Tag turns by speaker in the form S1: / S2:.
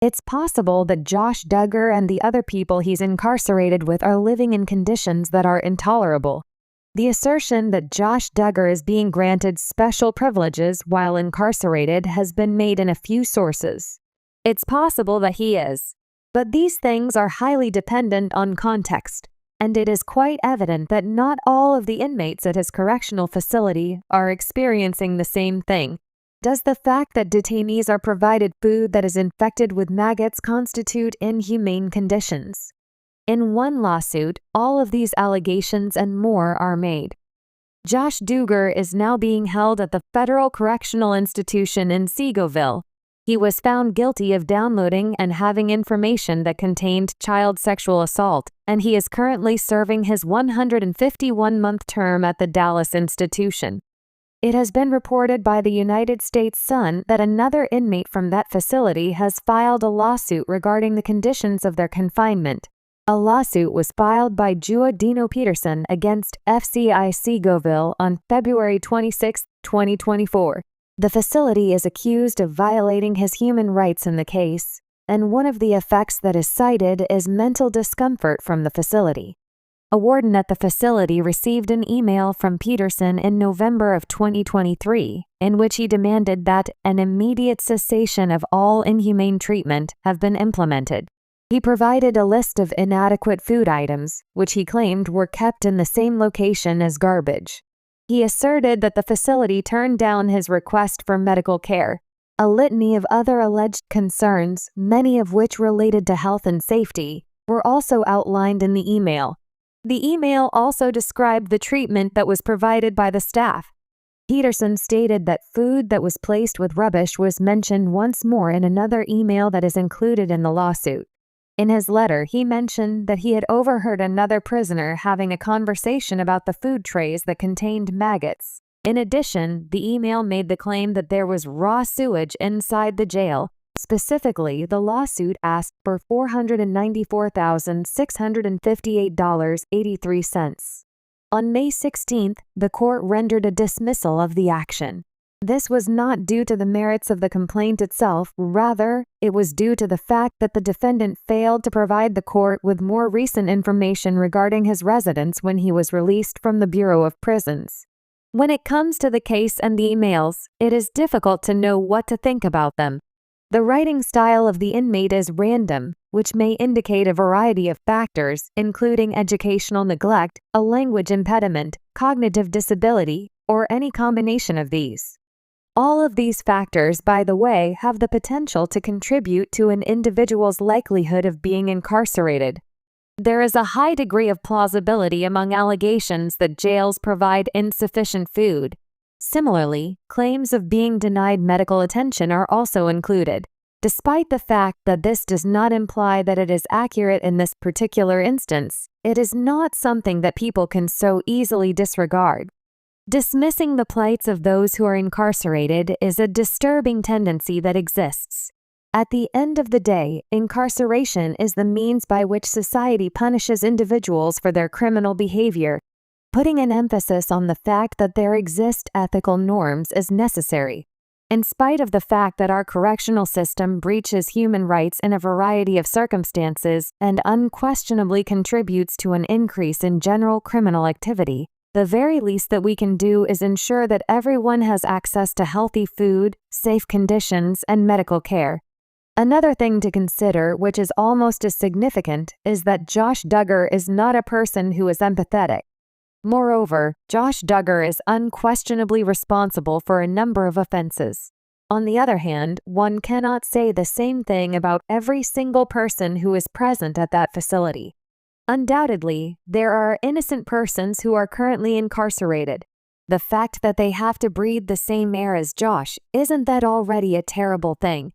S1: It's possible that Josh Duggar and the other people he's incarcerated with are living in conditions that are intolerable. The assertion that Josh Duggar is being granted special privileges while incarcerated has been made in a few sources. It's possible that he is, but these things are highly dependent on context, and it is quite evident that not all of the inmates at his correctional facility are experiencing the same thing. Does the fact that detainees are provided food that is infected with maggots constitute inhumane conditions? In one lawsuit, all of these allegations and more are made. Josh Duggar is now being held at the Federal Correctional Institution in Seagoville. He was found guilty of downloading and having information that contained child sexual assault, and he is currently serving his 151-month term at the Dallas institution. It has been reported by the United States Sun that another inmate from that facility has filed a lawsuit regarding the conditions of their confinement. A lawsuit was filed by Dino Peterson against FCI Seagoville on February 26, 2024. The facility is accused of violating his human rights in the case, and one of the effects that is cited is mental discomfort from the facility. A warden at the facility received an email from Peterson in November of 2023, in which he demanded that an immediate cessation of all inhumane treatment have been implemented. He provided a list of inadequate food items, which he claimed were kept in the same location as garbage. He asserted that the facility turned down his request for medical care. A litany of other alleged concerns, many of which related to health and safety, were also outlined in the email. The email also described the treatment that was provided by the staff. Peterson stated that food that was placed with rubbish was mentioned once more in another email that is included in the lawsuit. In his letter, he mentioned that he had overheard another prisoner having a conversation about the food trays that contained maggots. In addition, the email made the claim that there was raw sewage inside the jail. Specifically, the lawsuit asked for $494,658.83. On May 16, the court rendered a dismissal of the action. This was not due to the merits of the complaint itself, rather, it was due to the fact that the defendant failed to provide the court with more recent information regarding his residence when he was released from the Bureau of Prisons. When it comes to the case and the emails, it is difficult to know what to think about them. The writing style of the inmate is random, which may indicate a variety of factors, including educational neglect, a language impediment, cognitive disability, or any combination of these. All of these factors, by the way, have the potential to contribute to an individual's likelihood of being incarcerated. There is a high degree of plausibility among allegations that jails provide insufficient food. Similarly, claims of being denied medical attention are also included. Despite the fact that this does not imply that it is accurate in this particular instance, it is not something that people can so easily disregard. Dismissing the plights of those who are incarcerated is a disturbing tendency that exists. At the end of the day, incarceration is the means by which society punishes individuals for their criminal behavior. Putting an emphasis on the fact that there exist ethical norms is necessary. In spite of the fact that our correctional system breaches human rights in a variety of circumstances and unquestionably contributes to an increase in general criminal activity, the very least that we can do is ensure that everyone has access to healthy food, safe conditions, and medical care. Another thing to consider, which is almost as significant, is that Josh Duggar is not a person who is empathetic. Moreover, Josh Duggar is unquestionably responsible for a number of offenses. On the other hand, one cannot say the same thing about every single person who is present at that facility. Undoubtedly, there are innocent persons who are currently incarcerated. The fact that they have to breathe the same air as Josh, isn't that already a terrible thing?